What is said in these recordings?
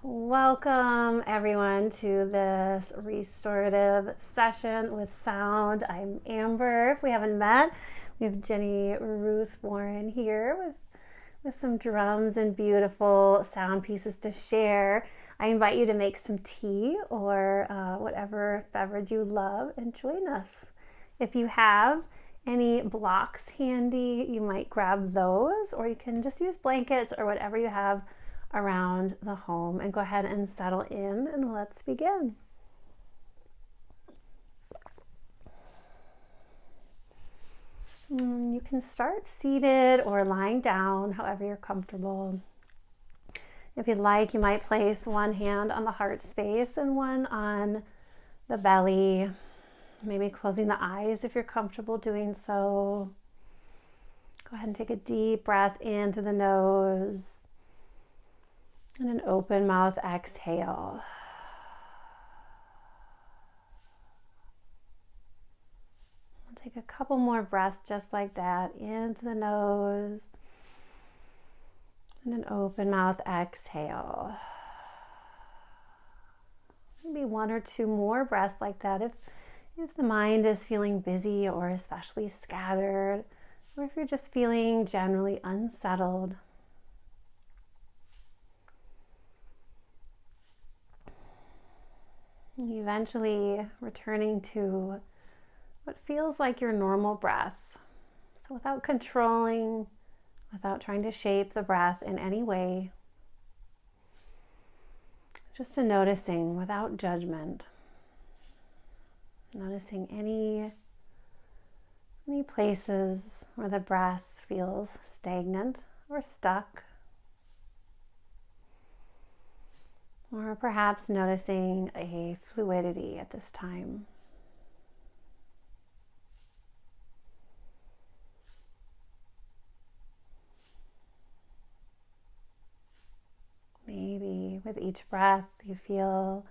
Welcome everyone to this restorative session with sound. I'm Amber. If we haven't met, we have JennieRuth Warren here with some drums and beautiful sound pieces to share. I invite you to make some tea or whatever beverage you love and join us. If you have any blocks handy, you might grab those, or you can just use blankets or whatever you have around the home, and go ahead and settle in, and let's begin. You can start seated or lying down, however you're comfortable. If you'd like, you might place one hand on the heart space and one on the belly, maybe closing the eyes if you're comfortable doing so. Go ahead and take a deep breath in through the nose and an open mouth exhale. We'll take a couple more breaths just like that, into the nose and an open mouth exhale. Maybe one or two more breaths like that if the mind is feeling busy or especially scattered, or if you're just feeling generally unsettled. Eventually returning to what feels like your normal breath. So without controlling, without trying to shape the breath in any way, just a noticing without judgment. Noticing any places where the breath feels stagnant or stuck. Or perhaps noticing a fluidity at this time. Maybe with each breath you feel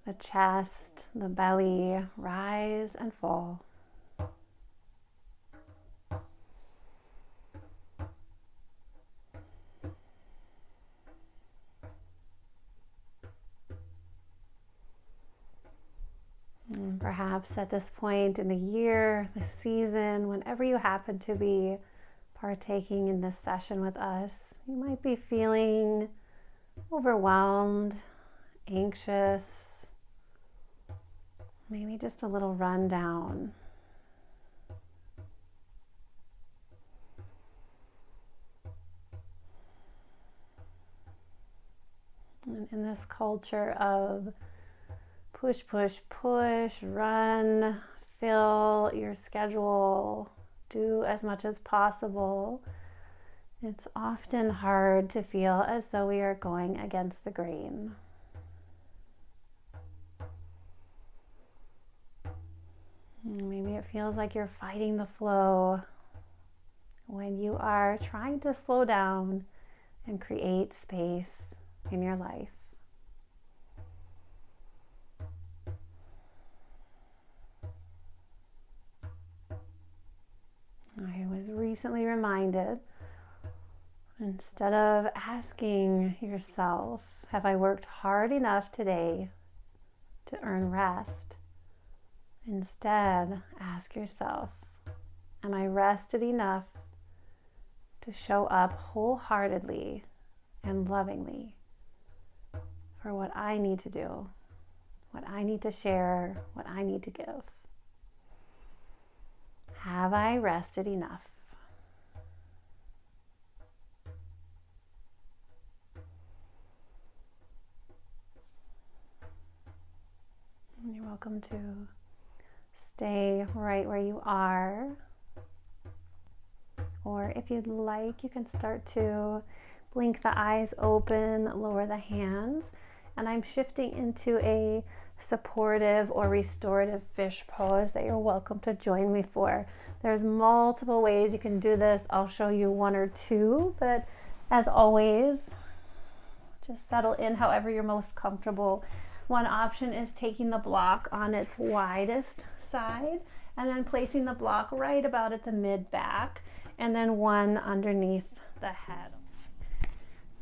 the chest, the belly rise and fall. And perhaps at this point in the year, the season, whenever you happen to be partaking in this session with us, you might be feeling overwhelmed, anxious, maybe just a little run down. And in this culture of push, push, push, run, fill your schedule, do as much as possible, it's often hard to feel as though we are going against the grain. Maybe it feels like you're fighting the flow when you are trying to slow down and create space in your life. I was recently reminded, instead of asking yourself, have I worked hard enough today to earn rest? Instead, ask yourself, am I rested enough to show up wholeheartedly and lovingly for what I need to do, what I need to share, what I need to give? Have I rested enough? You're welcome to stay right where you are. Or if you'd like, you can start to blink the eyes open, lower the hands. And I'm shifting into a supportive or restorative fish pose that you're welcome to join me for. There's multiple ways you can do this. I'll show you one or two, but as always, just settle in however you're most comfortable. One option is taking the block on its widest side and then placing the block right about at the mid back, and then one underneath the head.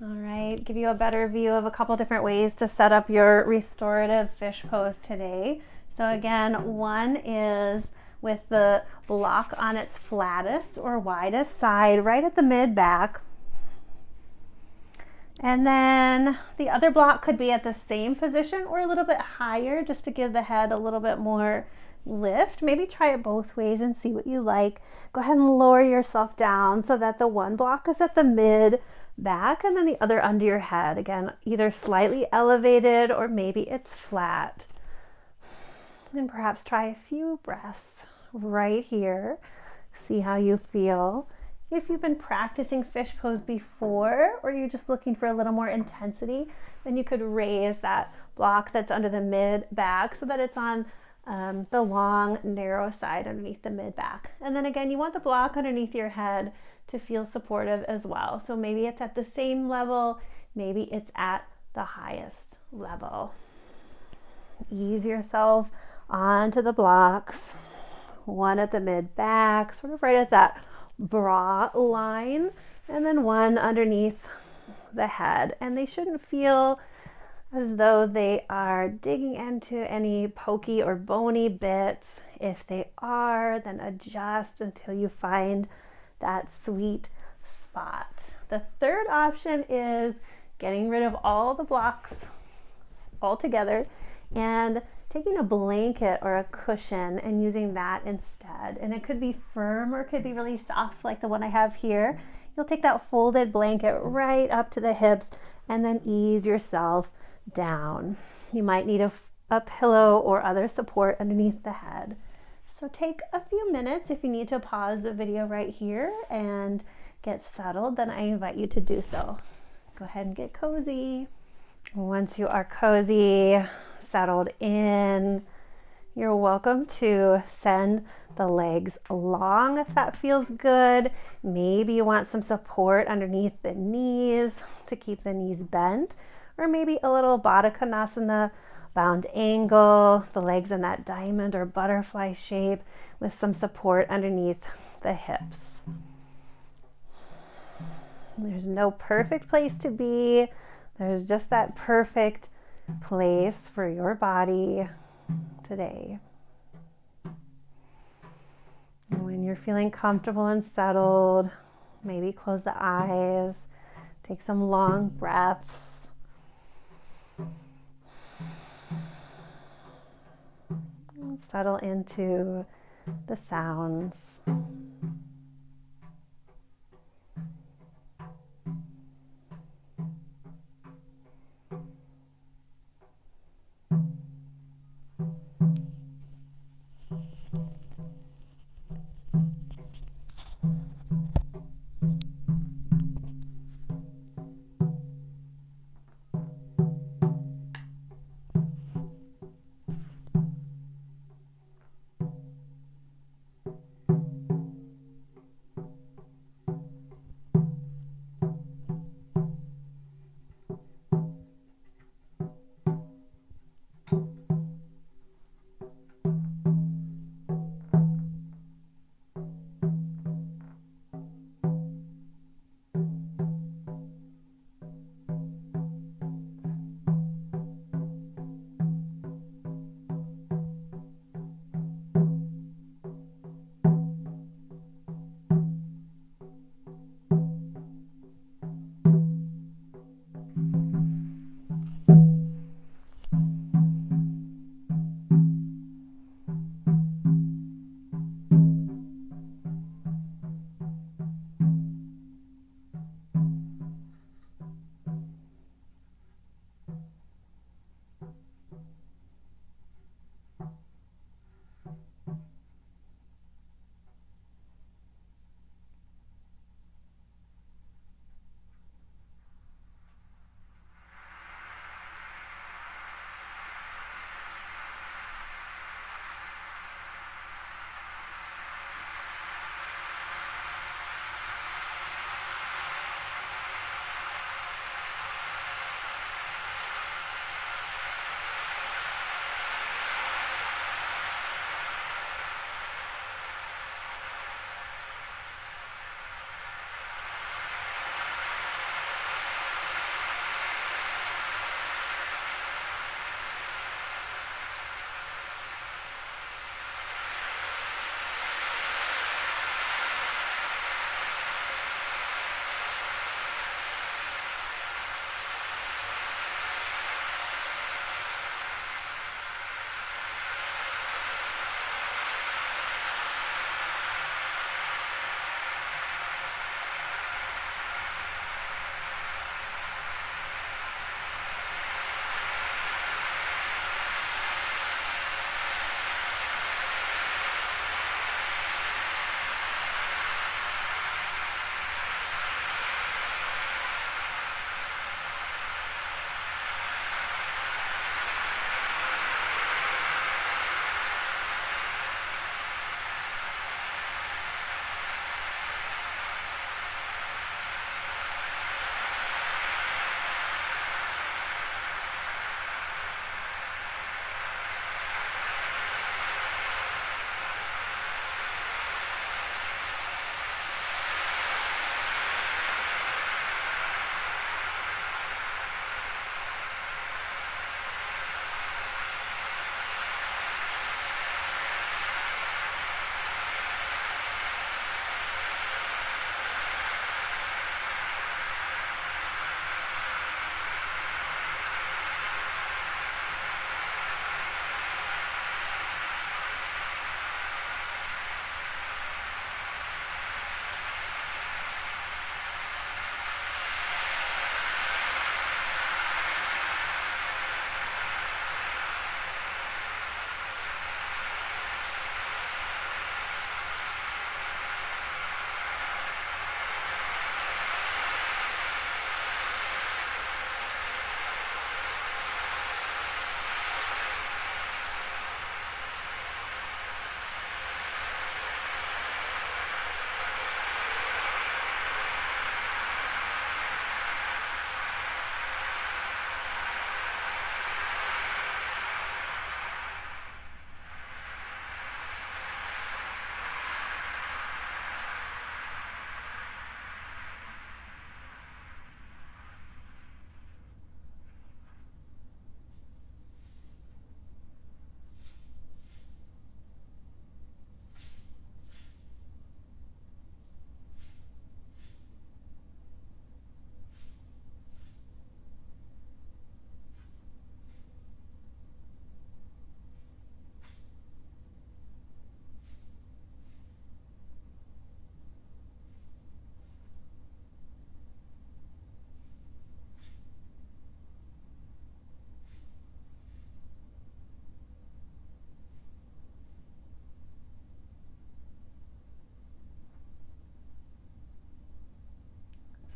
All right, give you a better view of a couple different ways to set up your restorative fish pose today. So again, one is with the block on its flattest or widest side, right at the mid back. And then the other block could be at the same position or a little bit higher, just to give the head a little bit more lift. Maybe try it both ways and see what you like. Go ahead and lower yourself down so that the one block is at the mid back and then the other under your head. Again, either slightly elevated or maybe it's flat. And perhaps try a few breaths right here. See how you feel. If you've been practicing fish pose before, or you're just looking for a little more intensity, then you could raise that block that's under the mid back so that it's on the long, narrow side underneath the mid back. And then again, you want the block underneath your head to feel supportive as well. So maybe it's at the same level, maybe it's at the highest level. Ease yourself onto the blocks. One at the mid back, sort of right at that bra line, and then one underneath the head. And they shouldn't feel as though they are digging into any pokey or bony bits. If they are, then adjust until you find that sweet spot. The third option is getting rid of all the blocks altogether and taking a blanket or a cushion and using that instead. And it could be firm or it could be really soft like the one I have here. You'll take that folded blanket right up to the hips and then ease yourself down. You might need a pillow or other support underneath the head. So take a few minutes. If you need to pause the video right here and get settled, then I invite you to do so. Go ahead and get cozy. Once you are cozy, settled in, you're welcome to send the legs long if that feels good. Maybe you want some support underneath the knees to keep the knees bent, or maybe a little Baddha Konasana bound angle, the legs in that diamond or butterfly shape with some support underneath the hips. There's no perfect place to be. There's just that perfect place for your body today. And when you're feeling comfortable and settled, maybe close the eyes, take some long breaths. And settle into the sounds.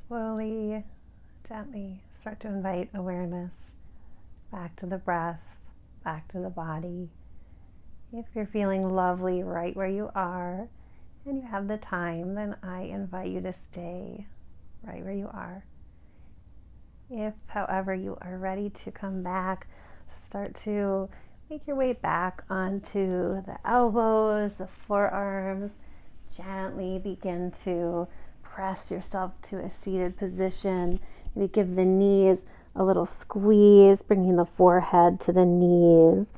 slowly, gently start to invite awareness back to the breath, back to the body. If you're feeling lovely right where you are and you have the time, then I invite you to stay right where you are. If, however, you are ready to come back, start to make your way back onto the elbows, the forearms. Gently begin to press yourself to a seated position. Maybe give the knees a little squeeze, bringing the forehead to the knees,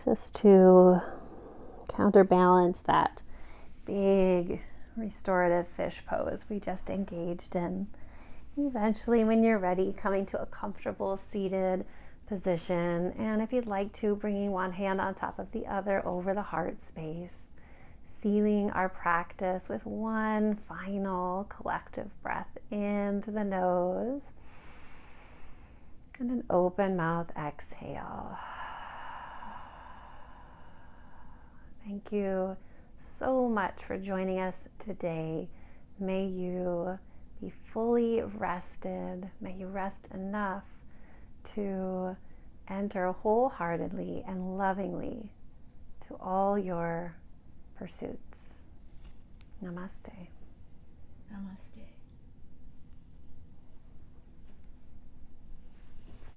just to counterbalance that big restorative fish pose we just engaged in. Eventually, when you're ready, coming to a comfortable seated position, and if you'd like to, bringing one hand on top of the other over the heart space, sealing our practice with one final collective breath in through the nose and an open mouth exhale. Thank you so much for joining us today. May you be fully rested. May you rest enough to enter wholeheartedly and lovingly to all your pursuits. Namaste. Namaste.